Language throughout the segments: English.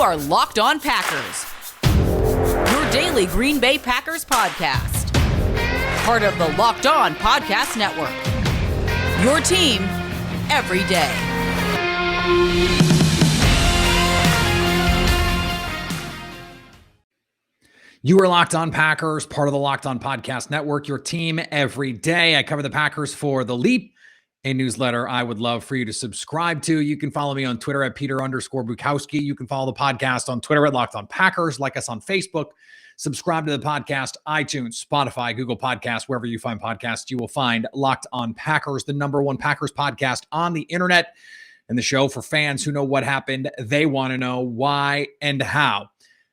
are Locked On Packers, your daily Green Bay Packers podcast. Part of the Locked On Podcast Network, your team every day. You are Locked On Packers, part of the Locked On Podcast Network, your team every day. I cover the Packers for The Leap, a newsletter I would love for you to subscribe to. You can follow me on Twitter at Peter_Bukowski. You can follow the podcast on Twitter at Locked On Packers. Like us on Facebook. Subscribe to the podcast, iTunes, Spotify, Google Podcasts, wherever you find podcasts, you will find Locked On Packers, the number one Packers podcast on the internet, and the show for fans who know what happened. They want to know why and how.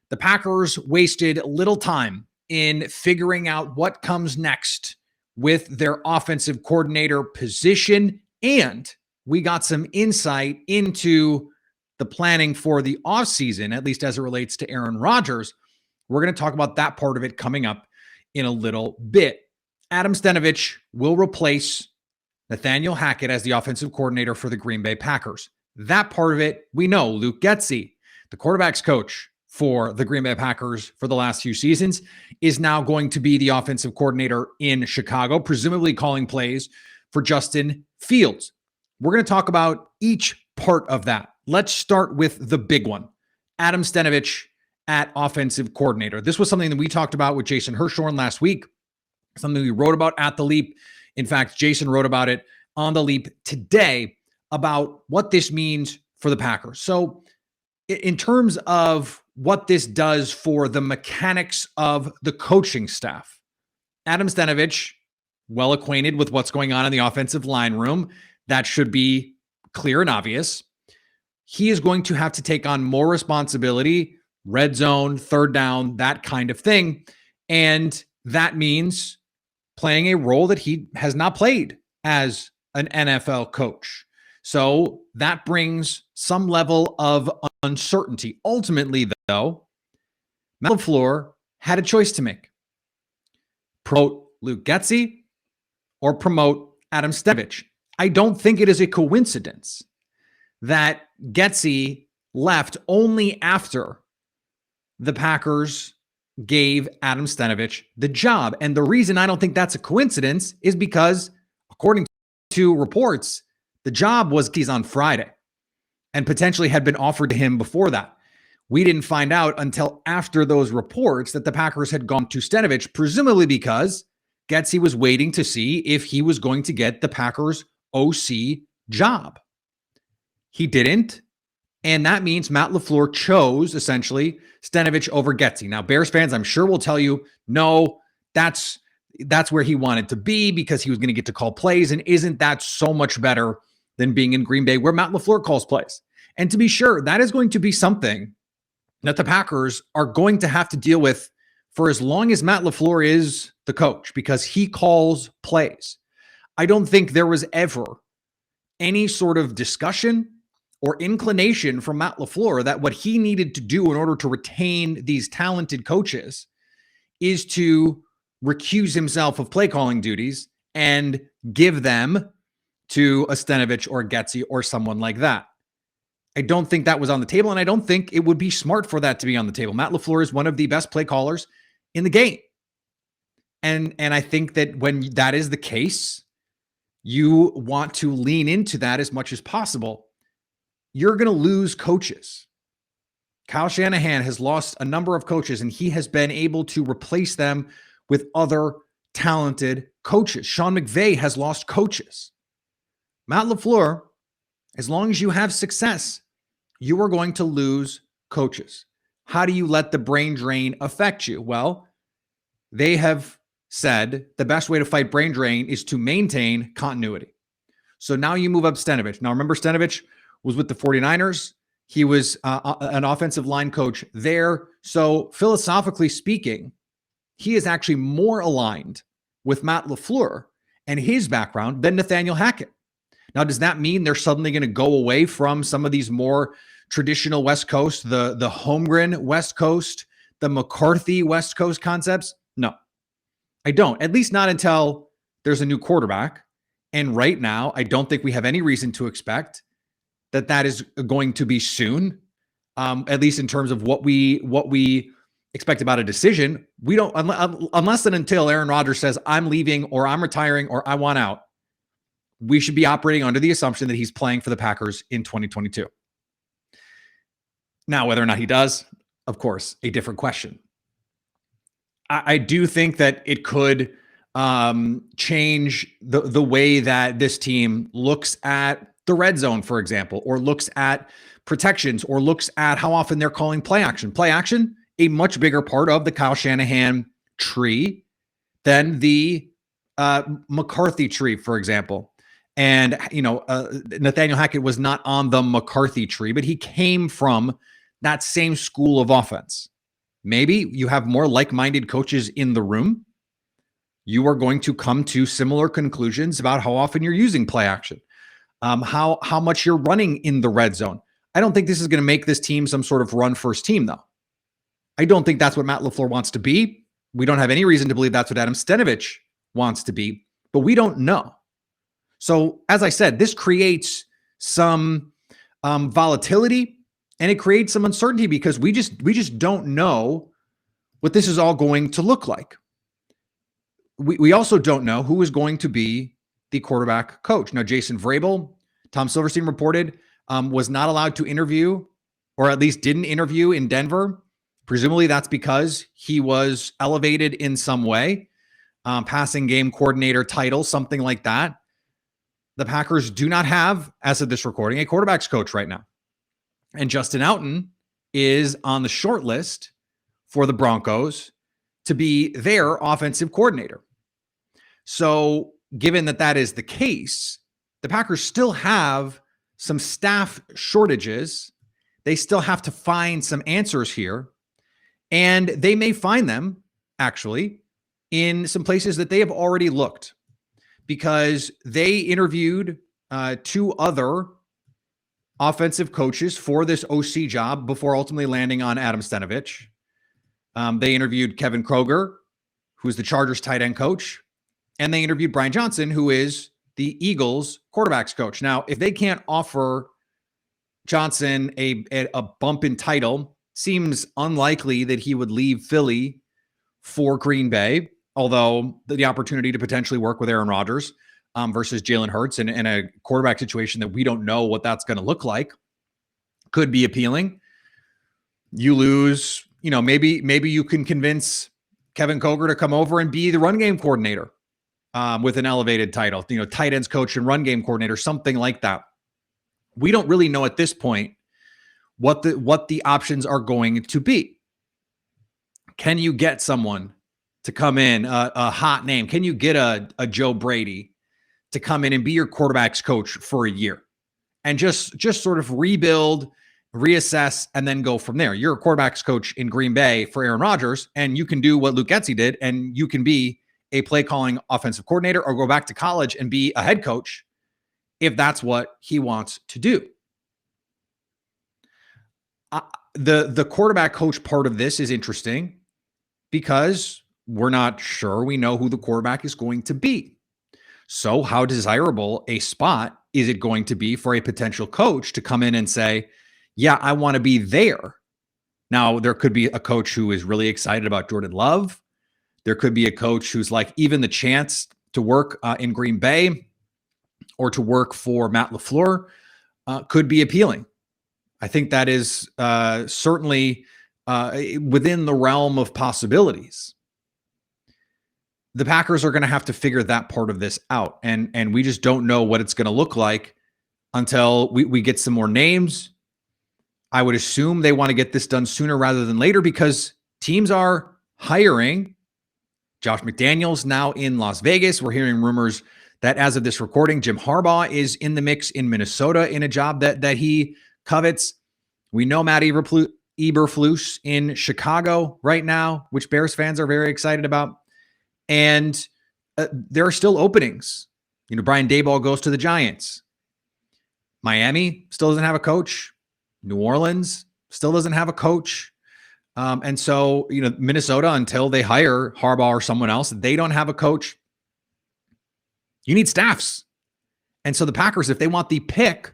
The Packers wasted little time in figuring out what comes next with their offensive coordinator position, and we got some insight into the planning for the offseason, at least as it relates to Aaron Rodgers. We're going to talk about that part of it coming up in a little bit. Adam Stenavich will replace Nathaniel Hackett as the offensive coordinator for the Green Bay Packers. That part of it, we know. Luke Getsy, the quarterback's coach for the Green Bay Packers for the last few seasons, is now going to be the offensive coordinator in Chicago, presumably calling plays for Justin Fields. We're going to talk about each part of that. Let's start with the big one, Adam Stenavich at offensive coordinator. This was something that we talked about with Jason Hirschhorn last week, something we wrote about at The Leap. In fact, Jason wrote about it on The Leap today about what this means for the Packers. So in terms of what this does for the mechanics of the coaching staff, Adam Stenavich, well acquainted with what's going on in the offensive line room, that should be clear and obvious. He is going to have to take on more responsibility, red zone, third down, that kind of thing. And that means playing a role that he has not played as an NFL coach. So that brings some level of uncertainty. Ultimately, though, Matt LaFleurs had a choice to make. Promote Luke Getsy or promote Adam Stenavich. I don't think it is a coincidence that Getsy left only after the Packers gave Adam Stenavich the job. And the reason I don't think that's a coincidence is because, according to reports, the job was on Friday and potentially had been offered to him before that. We didn't find out until after those reports that the Packers had gone to Stenavich, presumably because Getsy was waiting to see if he was going to get the Packers OC job. He didn't. And that means Matt LaFleurs chose, essentially, Stenavich over Getsy. Now, Bears fans, I'm sure will tell you, no, that's where he wanted to be because he was going to get to call plays. And isn't that so much better than being in Green Bay where Matt LaFleurs calls plays? And to be sure, that is going to be something that the Packers are going to have to deal with for as long as Matt LaFleurs is the coach, because he calls plays. I don't think there was ever any sort of discussion or inclination from Matt LaFleurs that what he needed to do in order to retain these talented coaches is to recuse himself of play calling duties and give them to a Stenavich or Getsy or someone like that. I don't think that was on the table, and I don't think it would be smart for that to be on the table. Matt LaFleurs is one of the best play callers in the game. And I think that when that is the case, you want to lean into that as much as possible. You're going to lose coaches. Kyle Shanahan has lost a number of coaches, and he has been able to replace them with other talented coaches. Sean McVay has lost coaches. Matt LaFleurs, as long as you have success, you are going to lose coaches. How do you let the brain drain affect you? Well, they have said the best way to fight brain drain is to maintain continuity. So now you move up Stenavich. Now remember, Stenavich was with the 49ers. He was an offensive line coach there. So philosophically speaking, he is actually more aligned with Matt LaFleurs and his background than Nathaniel Hackett. Now, does that mean they're suddenly going to go away from some of these more traditional West Coast, the Holmgren West Coast, the McCarthy West Coast concepts? No, I don't. At least not until there's a new quarterback. And right now, I don't think we have any reason to expect that is going to be soon. at least in terms of what we expect about a decision. We don't, unless and until Aaron Rodgers says, I'm leaving or I'm retiring or I want out, we should be operating under the assumption that he's playing for the Packers in 2022. Now, whether or not he does, of course, a different question. I do think that it could change the way that this team looks at the red zone, for example, or looks at protections, or looks at how often they're calling play action. Play action, a much bigger part of the Kyle Shanahan tree than the McCarthy tree, for example. And, Nathaniel Hackett was not on the McCarthy tree, but he came from that same school of offense. Maybe you have more like-minded coaches in the room. You are going to come to similar conclusions about how often you're using play action, how much you're running in the red zone. I don't think this is going to make this team some sort of run-first team, though. I don't think that's what Matt LaFleur wants to be. We don't have any reason to believe that's what Adam Stenavich wants to be, but we don't know. So, as I said, this creates some volatility. And it creates some uncertainty because we just don't know what this is all going to look like. We also don't know who is going to be the quarterback coach. Now, Jason Vrabel, Tom Silverstein reported, was not allowed to interview, or at least didn't interview in Denver. Presumably that's because he was elevated in some way, passing game coordinator title, something like that. The Packers do not have, as of this recording, a quarterback's coach right now. And Justin Outten is on the short list for the Broncos to be their offensive coordinator. So given that that is the case, the Packers still have some staff shortages. They still have to find some answers here. And they may find them, actually, in some places that they have already looked, because they interviewed two other offensive coaches for this OC job before ultimately landing on Adam Stenavich. They interviewed Kevin Kroger, who's the Chargers tight end coach, and they interviewed Brian Johnson, who is the Eagles quarterbacks coach. Now, if they can't offer Johnson a bump in title, seems unlikely that he would leave Philly for Green Bay, although the opportunity to potentially work with Aaron Rodgers versus Jalen Hurts in a quarterback situation that we don't know what that's going to look like could be appealing. You lose, maybe you can convince Kevin Kroger to come over and be the run game coordinator with an elevated title, tight ends coach and run game coordinator, something like that. We don't really know at this point what the options are going to be. Can you get someone to come in, a hot name? Can you get a Joe Brady to come in and be your quarterback's coach for a year and just sort of rebuild, reassess, and then go from there? You're a quarterback's coach in Green Bay for Aaron Rodgers, and you can do what Luke Getsy did, and you can be a play calling offensive coordinator or go back to college and be a head coach if that's what he wants to do. The quarterback coach part of this is interesting because we're not sure we know who the quarterback is going to be. So how desirable a spot is it going to be for a potential coach to come in and say, yeah, I want to be there? Now, there could be a coach who is really excited about Jordan Love. There could be a coach who's like, even the chance to work in Green Bay or to work for Matt LaFleur could be appealing. I think that is certainly within the realm of possibilities. The Packers are going to have to figure that part of this out. And we just don't know what it's going to look like until we get some more names. I would assume they want to get this done sooner rather than later because teams are hiring. Josh McDaniels now in Las Vegas. We're hearing rumors that as of this recording, Jim Harbaugh is in the mix in Minnesota in a job that he covets. We know Matt Eberflus in Chicago right now, which Bears fans are very excited about. And there are still openings. Brian Daboll goes to the Giants. Miami still doesn't have a coach. New Orleans still doesn't have a coach. And so, Minnesota, until they hire Harbaugh or someone else, they don't have a coach. You need staffs. And so the Packers, if they want the pick,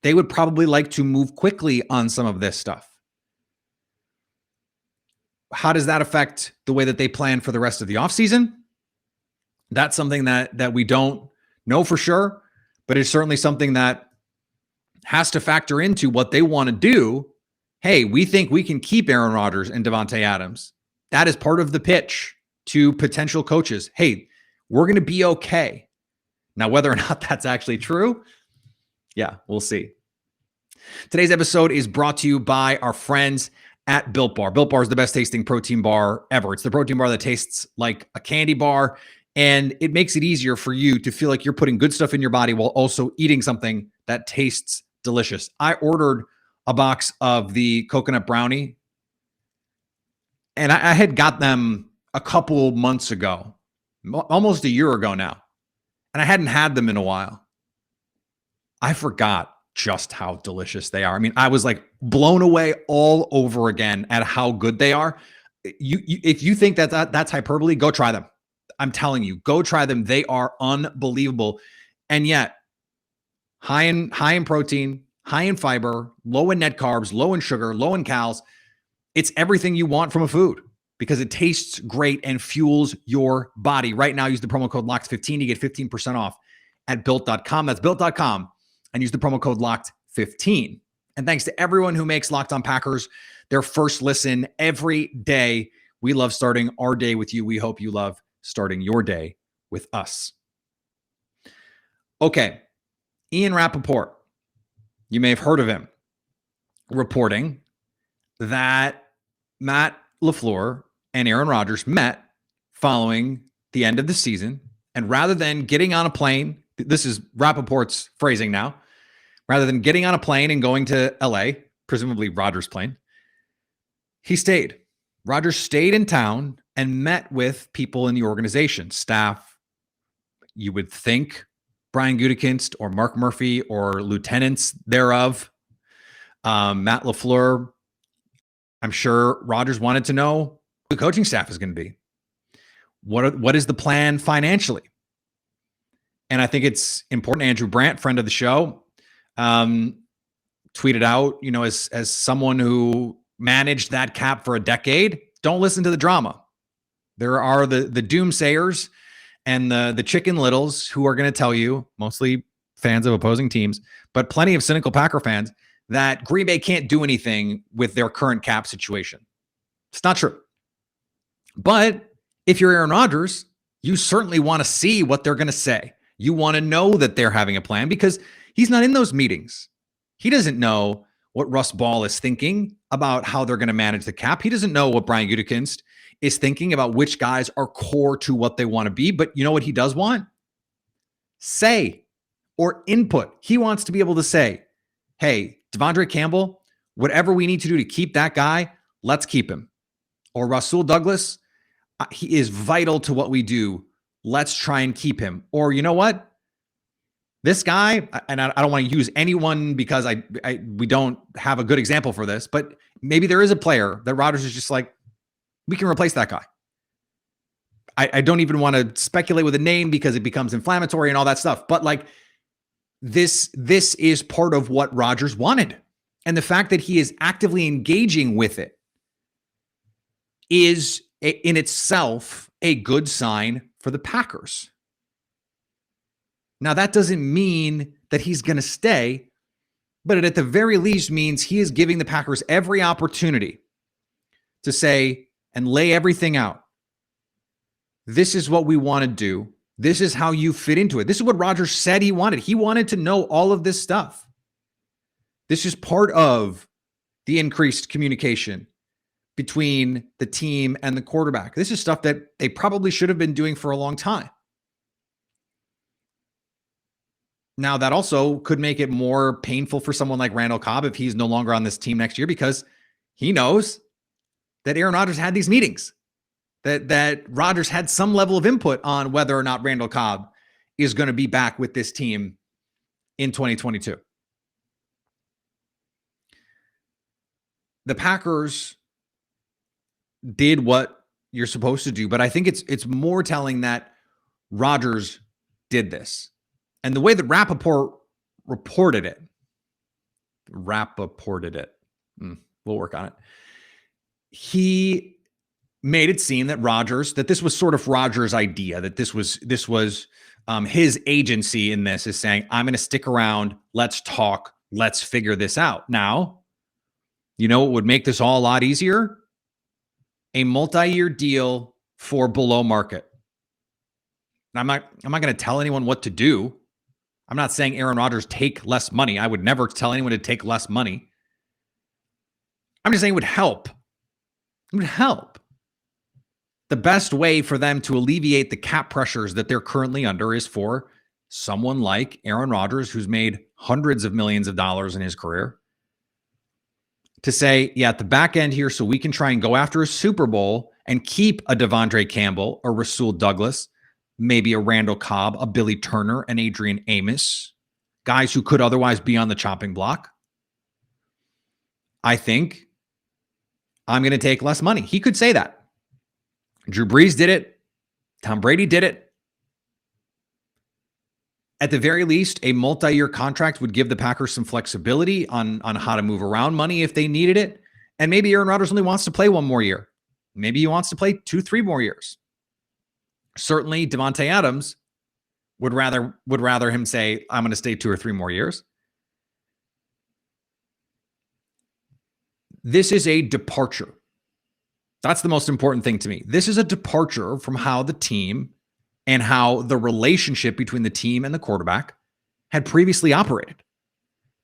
they would probably like to move quickly on some of this stuff. How does that affect the way that they plan for the rest of the offseason? That's something that we don't know for sure, but it's certainly something that has to factor into what they want to do. Hey, we think we can keep Aaron Rodgers and Davante Adams. That is part of the pitch to potential coaches. Hey, we're going to be okay. Now, whether or not that's actually true, yeah, we'll see. Today's episode is brought to you by our friends at Built Bar. Built Bar is the best tasting protein bar ever. It's the protein bar that tastes like a candy bar, and it makes it easier for you to feel like you're putting good stuff in your body while also eating something that tastes delicious. I ordered a box of the coconut brownie, and I had got them a couple months ago, almost a year ago now, and I hadn't had them in a while. I forgot just how delicious they are. I mean, I was like blown away all over again at how good they are. If you think that's hyperbole, go try them. I'm telling you, go try them. They are unbelievable. And yet high in protein, high in fiber, low in net carbs, low in sugar, low in calories. It's everything you want from a food because it tastes great and fuels your body. Right now, use the promo code LOCKED15 to get 15% off at built.com. That's built.com. And use the promo code LOCKED15. And thanks to everyone who makes Locked On Packers their first listen every day. We love starting our day with you. We hope you love starting your day with us. Okay, Ian Rappaport, you may have heard of him, reporting that Matt LaFleurs and Aaron Rodgers met following the end of the season. And rather than getting on a plane, this is Rappaport's phrasing now, rather than getting on a plane and going to LA, presumably Rodgers' plane, he stayed. Rodgers stayed in town and met with people in the organization, staff. You would think Brian Gutekunst or Mark Murphy or lieutenants thereof. Matt LaFleur, I'm sure Rodgers wanted to know who the coaching staff is going to be. What is the plan financially? And I think it's important. Andrew Brandt, friend of the show, tweeted out, as someone who managed that cap for a decade, don't listen to the drama. There are the doomsayers and the chicken littles who are going to tell you, mostly fans of opposing teams, but plenty of cynical Packer fans, that Green Bay can't do anything with their current cap situation. It's not true. But if you're Aaron Rodgers, you certainly want to see what they're going to say. You want to know that they're having a plan because he's not in those meetings. He doesn't know what Russ Ball is thinking about how they're going to manage the cap. He doesn't know what Brian Gutekunst is thinking about which guys are core to what they want to be. But you know what he does want? Say or input. He wants to be able to say, hey, Devondre Campbell, whatever we need to do to keep that guy, let's keep him. Or Rasul Douglas, he is vital to what we do. Let's try and keep him. Or you know what? This guy, and I don't want to use anyone because we don't have a good example for this, but maybe there is a player that Rodgers is just like, we can replace that guy. I don't even want to speculate with a name because it becomes inflammatory and all that stuff. But like this is part of what Rodgers wanted. And the fact that he is actively engaging with it is in itself a good sign for the Packers. Now, that doesn't mean that he's going to stay, but it at the very least means he is giving the Packers every opportunity to say and lay everything out. This is what we want to do. This is how you fit into it. This is what Rodgers said he wanted. He wanted to know all of this stuff. This is part of the increased communication between the team and the quarterback. This is stuff that they probably should have been doing for a long time. Now, that also could make it more painful for someone like Randall Cobb if he's no longer on this team next year, because he knows that Aaron Rodgers had these meetings, that Rodgers had some level of input on whether or not Randall Cobb is going to be back with this team in 2022. The Packers did what you're supposed to do, but I think it's more telling that Rodgers did this. And the way that Rappaport reported it, Rappaported it. We'll work on it. He made it seem that this was sort of Rodgers' idea, that this was his agency in this, is saying, I'm going to stick around. Let's talk. Let's figure this out. Now, you know what would make this all a lot easier? A multi-year deal for below market. I'm not going to tell anyone what to do. I'm not saying Aaron Rodgers take less money. I would never tell anyone to take less money. I'm just saying it would help. It would help. The best way for them to alleviate the cap pressures that they're currently under is for someone like Aaron Rodgers, who's made hundreds of millions of dollars in his career, to say, yeah, at the back end here, so we can try and go after a Super Bowl and keep a Devondre Campbell, a Rasul Douglas, maybe a Randall Cobb, a Billy Turner, an Adrian Amos, guys who could otherwise be on the chopping block. I think I'm going to take less money. He could say that. Drew Brees did it. Tom Brady did it. At the very least, a multi-year contract would give the Packers some flexibility on how to move around money if they needed it. And maybe Aaron Rodgers only wants to play one more year. Maybe he wants to play 2-3 more years. Certainly, Davante Adams would rather him say, I'm going to stay 2 or 3 more years. This is a departure. That's the most important thing to me. This is a departure from how the team and how the relationship between the team and the quarterback had previously operated.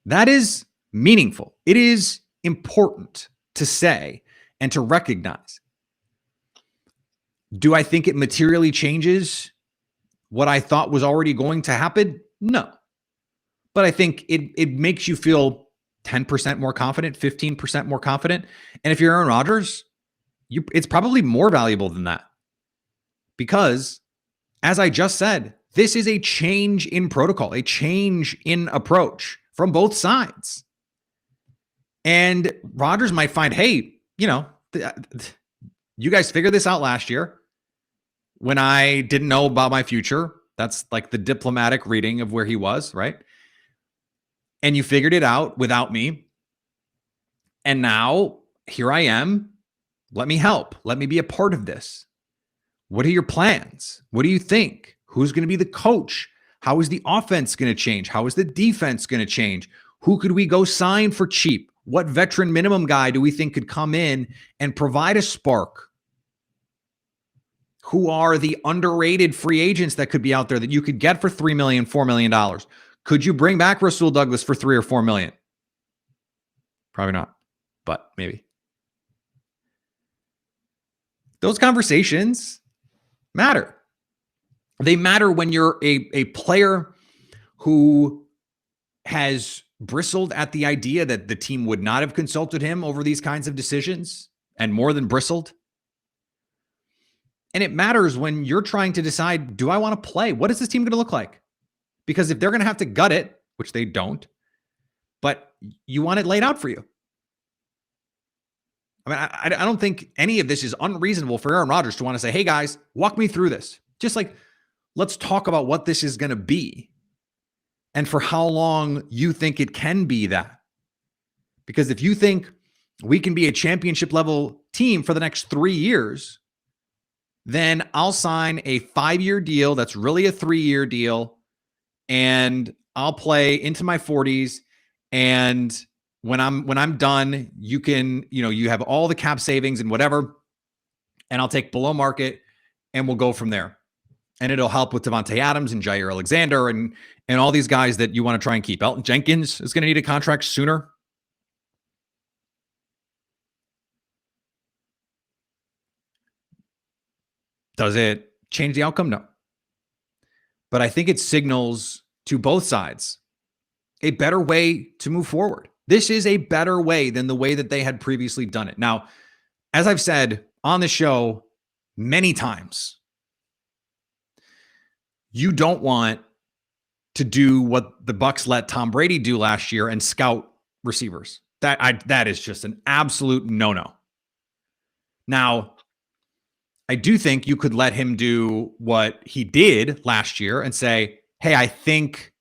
That is meaningful. It is important to say and to recognize. Do I think it materially changes what I thought was already going to happen? No. But I think it makes you feel 10% more confident, 15% more confident. And if you're Aaron Rodgers, it's probably more valuable than that. Because, as I just said, this is a change in protocol, a change in approach from both sides. And Rodgers might find, hey, you guys figured this out last year when I didn't know about my future. That's like the diplomatic reading of where he was, right? And you figured it out without me. And now here I am. Let me help. Let me be a part of this. What are your plans? What do you think? Who's going to be the coach? How is the offense going to change? How is the defense going to change? Who could we go sign for cheap? What veteran minimum guy do we think could come in and provide a spark? Who are the underrated free agents that could be out there that you could get for $3 million, $4 million? Could you bring back Rasul Douglas for $3 or $4 million? Probably not, but maybe. Those conversations matter. They matter when you're a player who has bristled at the idea that the team would not have consulted him over these kinds of decisions, and more than bristled. And it matters when you're trying to decide, do I want to play? What is this team going to look like? Because if they're going to have to gut it, which they don't, but you want it laid out for you. I mean, I don't think any of this is unreasonable for Aaron Rodgers to want to say, hey guys, walk me through this. Just like, let's talk about what this is going to be and for how long you think it can be that. Because if you think we can be a championship level team for the next 3 years, then I'll sign a 5-year deal that's really a 3-year deal, and I'll play into my 40s. And when I'm done, you can, you have all the cap savings and whatever, and I'll take below market and we'll go from there. And it'll help with Davante Adams and Jair Alexander and all these guys that you want to try and keep. Elton Jenkins is going to need a contract sooner. Does it change the outcome? No. But I think it signals to both sides a better way to move forward. This is a better way than the way that they had previously done it. Now, as I've said on the show many times, you don't want to do what the Bucs let Tom Brady do last year and scout receivers. That is just an absolute no-no. Now, I do think you could let him do what he did last year and say, hey, I think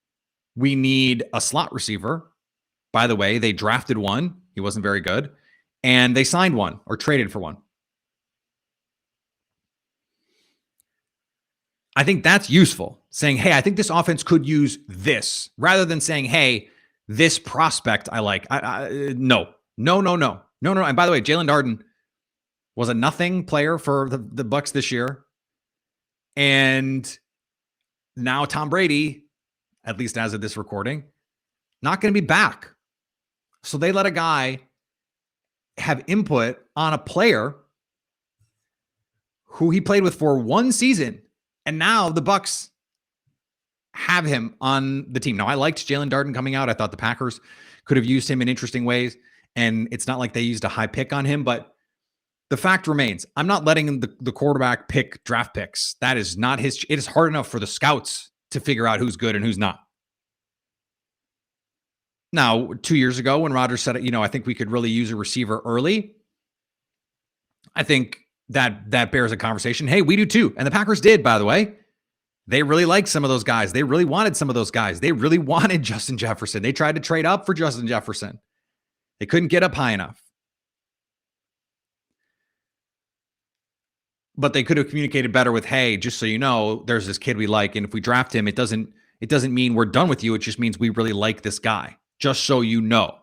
we need a slot receiver. By the way, they drafted one. He wasn't very good. And they signed one or traded for one. I think that's useful. Saying, hey, I think this offense could use this, rather than saying, hey, this prospect I like. No. And by the way, Jalen Darden was a nothing player for the Bucs this year. And now Tom Brady, at least as of this recording, not going to be back. So they let a guy have input on a player who he played with for one season. And now the Bucs have him on the team. Now, I liked Jalen Darden coming out. I thought the Packers could have used him in interesting ways. And it's not like they used a high pick on him, but the fact remains, I'm not letting the quarterback pick draft picks. That is not his. It is hard enough for the scouts to figure out who's good and who's not. Now, 2 years ago when Rodgers said, I think we could really use a receiver early, I think that bears a conversation. Hey, we do too. And the Packers did, by the way. They really liked some of those guys. They really wanted some of those guys. They really wanted Justin Jefferson. They tried to trade up for Justin Jefferson. They couldn't get up high enough. But they could have communicated better with, hey, just so you know, there's this kid we like, and if we draft him, it doesn't mean we're done with you. It just means we really like this guy. Just so you know.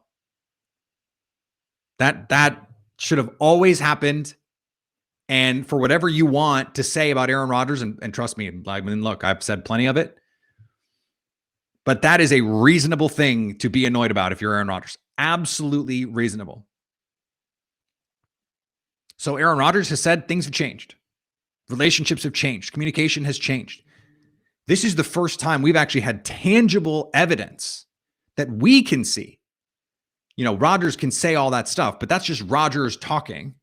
That should have always happened. And for whatever you want to say about Aaron Rodgers, and trust me, I mean, look, I've said plenty of it. But that is a reasonable thing to be annoyed about if you're Aaron Rodgers. Absolutely reasonable. So Aaron Rodgers has said things have changed. Relationships have changed. Communication has changed. This is the first time we've actually had tangible evidence that we can see. Rodgers can say all that stuff, but that's just Rodgers talking.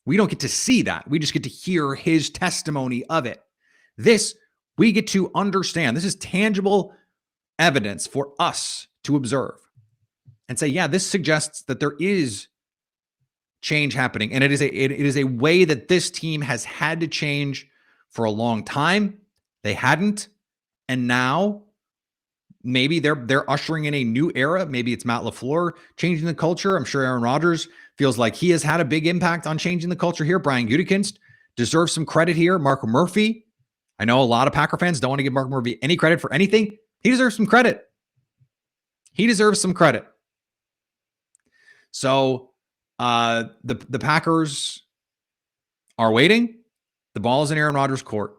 We don't get to see that. We just get to hear his testimony of it. This, we get to understand. This is tangible evidence for us to observe and say, yeah, this suggests that there is change happening. And it is a way that this team has had to change for a long time. They hadn't. And now maybe they're ushering in a new era. Maybe it's Matt LaFleur changing the culture. I'm sure Aaron Rodgers feels like he has had a big impact on changing the culture here. Brian Gutekunst deserves some credit here. Mark Murphy. I know a lot of Packer fans don't want to give Mark Murphy any credit for anything. He deserves some credit. So the Packers are waiting. The ball is in Aaron Rodgers' court,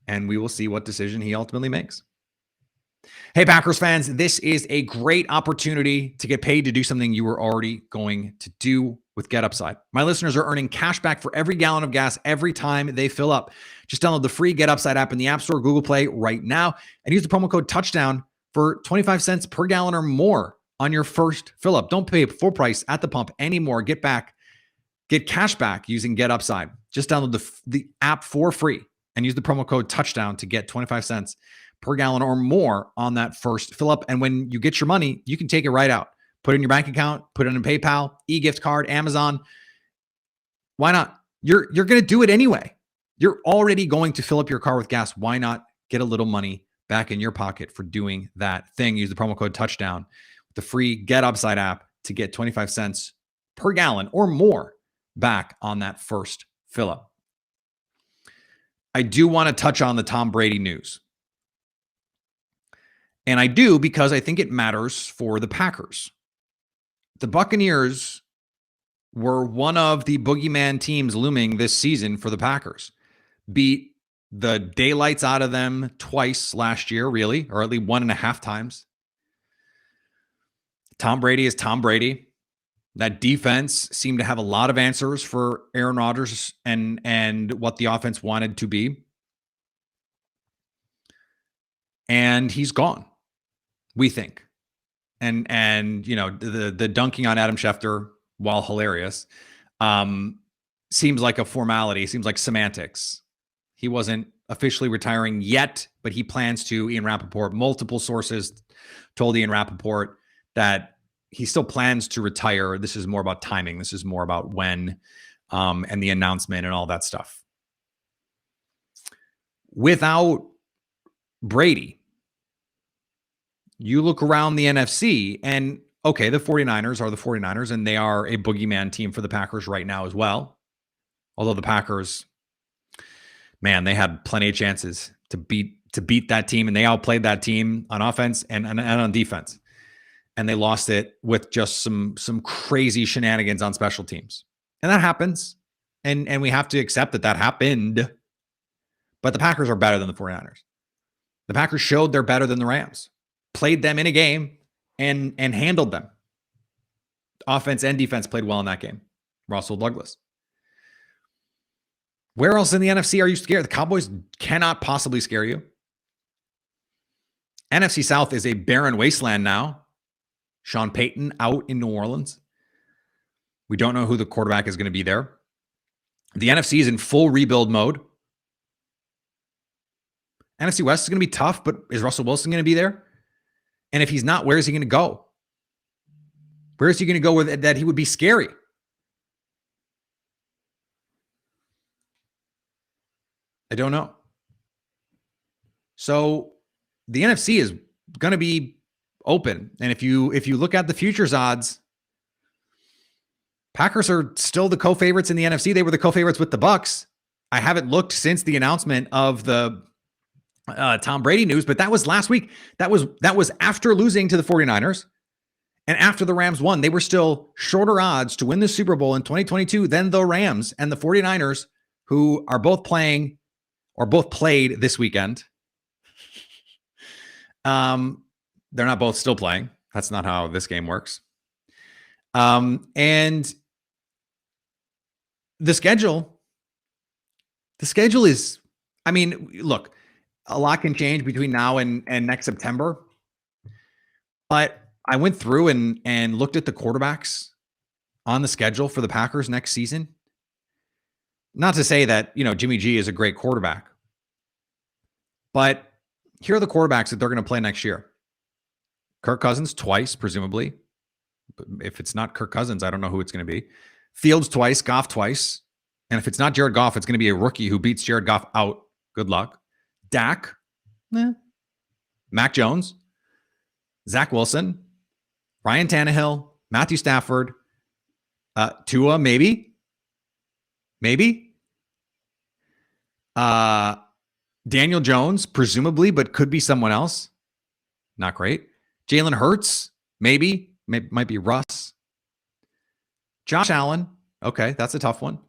and we will see what decision he ultimately makes. Hey, Packers fans, this is a great opportunity to get paid to do something you were already going to do with GetUpside. My listeners are earning cash back for every gallon of gas every time they fill up. Just download the free GetUpside app in the App Store, Google Play right now, and use the promo code TOUCHDOWN for 25 cents per gallon or more on your first fill up. Don't pay full price at the pump anymore. Get cash back using GetUpside. Just download the app for free and use the promo code TOUCHDOWN to get 25 cents per gallon or more on that first fill up. And when you get your money, you can take it right out. Put it in your bank account, put it in PayPal, e-gift card, Amazon. Why not? You're going to do it anyway. You're already going to fill up your car with gas. Why not get a little money back in your pocket for doing that thing? Use the promo code TOUCHDOWN with the free GetUpside app to get 25 cents per gallon or more back on that first fill up. I do want to touch on the Tom Brady news. And I do because I think it matters for the Packers. The Buccaneers were one of the boogeyman teams looming this season for the Packers. Beat the daylights out of them twice last year, really, or at least 1.5 times. Tom Brady is Tom Brady. That defense seemed to have a lot of answers for Aaron Rodgers and what the offense wanted to be. And he's gone, we think. And the dunking on Adam Schefter, while hilarious, seems like a formality, seems like semantics. He wasn't officially retiring yet, but he plans to. Ian Rappaport, multiple sources told Ian Rappaport that he still plans to retire. This is more about timing. This is more about when and the announcement and all that stuff. Without Brady, you look around the NFC, and okay, the 49ers are the 49ers, and they are a boogeyman team for the Packers right now as well. Although the Packers, man, they had plenty of chances to beat that team, and they outplayed that team on offense and on defense. And they lost it with just some crazy shenanigans on special teams. And that happens. And we have to accept that happened. But the Packers are better than the 49ers. The Packers showed they're better than the Rams. Played them in a game and handled them. Offense and defense played well in that game. Russell Douglas. Where else in the NFC are you scared? The Cowboys cannot possibly scare you. NFC South is a barren wasteland now. Sean Payton out in New Orleans. We don't know who the quarterback is going to be there. The NFC is in full rebuild mode. NFC West is going to be tough, but is Russell Wilson going to be there? And if he's not, where is he going to go? Where is he going to go with it that he would be scary? I don't know. So the NFC is going to be open. And if you look at the futures odds, Packers are still the co-favorites in the NFC. They were the co-favorites with the Bucks. I haven't looked since the announcement of the Tom Brady news, but that was last week. That was after losing to the 49ers and after the Rams won. They were still shorter odds to win the Super Bowl in 2022 than the Rams and the 49ers, who are both playing or both played this weekend. They're not both still playing. That's not how this game works. And the schedule is, I mean, look, a lot can change between now and next September. But I went through and looked at the quarterbacks on the schedule for the Packers next season. Not to say that, Jimmy G is a great quarterback, but here are the quarterbacks that they're going to play next year. Kirk Cousins twice, presumably. If it's not Kirk Cousins, I don't know who it's going to be. Fields twice, Goff twice. And if it's not Jared Goff, it's going to be a rookie who beats Jared Goff out. Good luck. Dak. Mac Jones. Zach Wilson. Ryan Tannehill. Matthew Stafford. Tua, maybe. Daniel Jones, presumably, but could be someone else. Not great. Jalen Hurts, maybe. Might be Russ. Josh Allen. Okay, that's a tough one.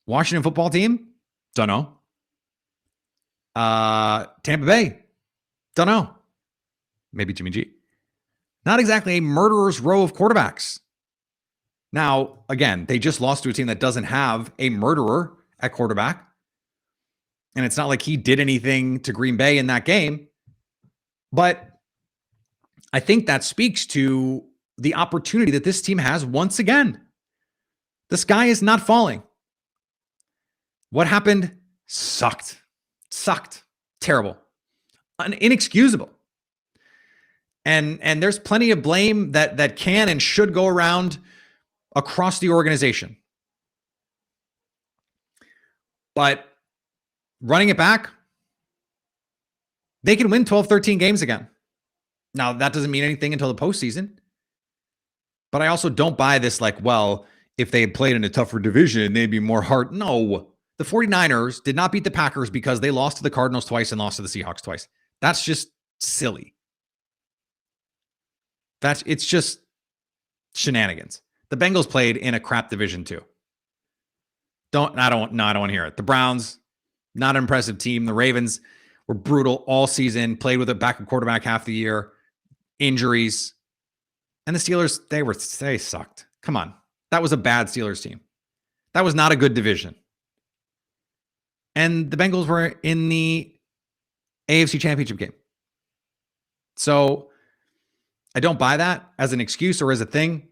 Washington football team? Don't know. Tampa Bay? Don't know. Maybe Jimmy G. Not exactly a murderer's row of quarterbacks. Now, again, they just lost to a team that doesn't have a murderer at quarterback. And it's not like he did anything to Green Bay in that game. But I think that speaks to the opportunity that this team has once again. The sky is not falling. What happened sucked. Terrible. Inexcusable. And there's plenty of blame that can and should go around across the organization. But running it back, they can win 12, 13 games again. Now, that doesn't mean anything until the postseason. But I also don't buy this like, well, if they had played in a tougher division, they'd be more hard. No, the 49ers did not beat the Packers because they lost to the Cardinals twice and lost to the Seahawks twice. That's just silly. It's just shenanigans. The Bengals played in a crap division too. I don't want to hear it. The Browns, not an impressive team. The Ravens were brutal all season, played with a backup quarterback half the year, injuries. And the Steelers, they sucked. Come on. That was a bad Steelers team. That was not a good division. And the Bengals were in the AFC Championship game. So I don't buy that as an excuse or as a thing.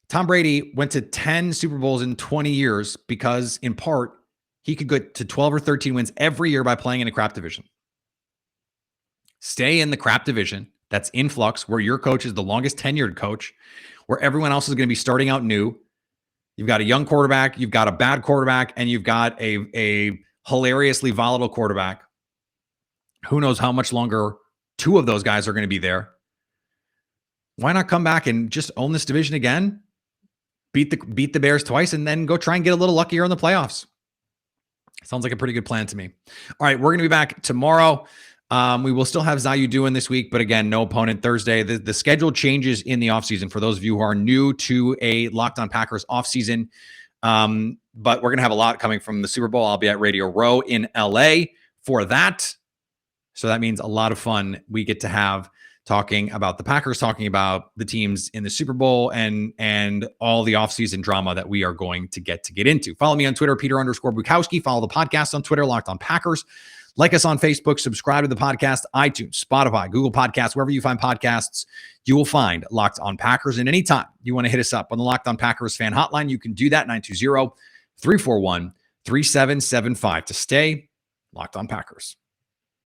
Tom Brady went to 10 Super Bowls in 20 years because, in part, he could get to 12 or 13 wins every year by playing in a crap division. Stay in the crap division that's in flux, where your coach is the longest tenured coach, where everyone else is going to be starting out new. You've got a young quarterback, you've got a bad quarterback, and you've got a hilariously volatile quarterback. Who knows how much longer two of those guys are going to be there. Why not come back and just own this division again? Beat the Bears twice and then go try and get a little luckier in the playoffs. Sounds like a pretty good plan to me. All right, we're going to be back tomorrow. We will still have Zayu doing this week, but again, no opponent Thursday. The schedule changes in the offseason for those of you who are new to a Locked On Packers offseason. But we're going to have a lot coming from the Super Bowl. I'll be at Radio Row in LA for that. So that means a lot of fun we get to have talking about the Packers, talking about the teams in the Super Bowl and all the offseason drama that we are going to get into. Follow me on Twitter, Peter_Bukowski. Follow the podcast on Twitter, Locked On Packers. Like us on Facebook, subscribe to the podcast, iTunes, Spotify, Google Podcasts, wherever you find podcasts, you will find Locked On Packers. And anytime you want to hit us up on the Locked On Packers fan hotline, you can do that, 920-341-3775 to stay Locked On Packers.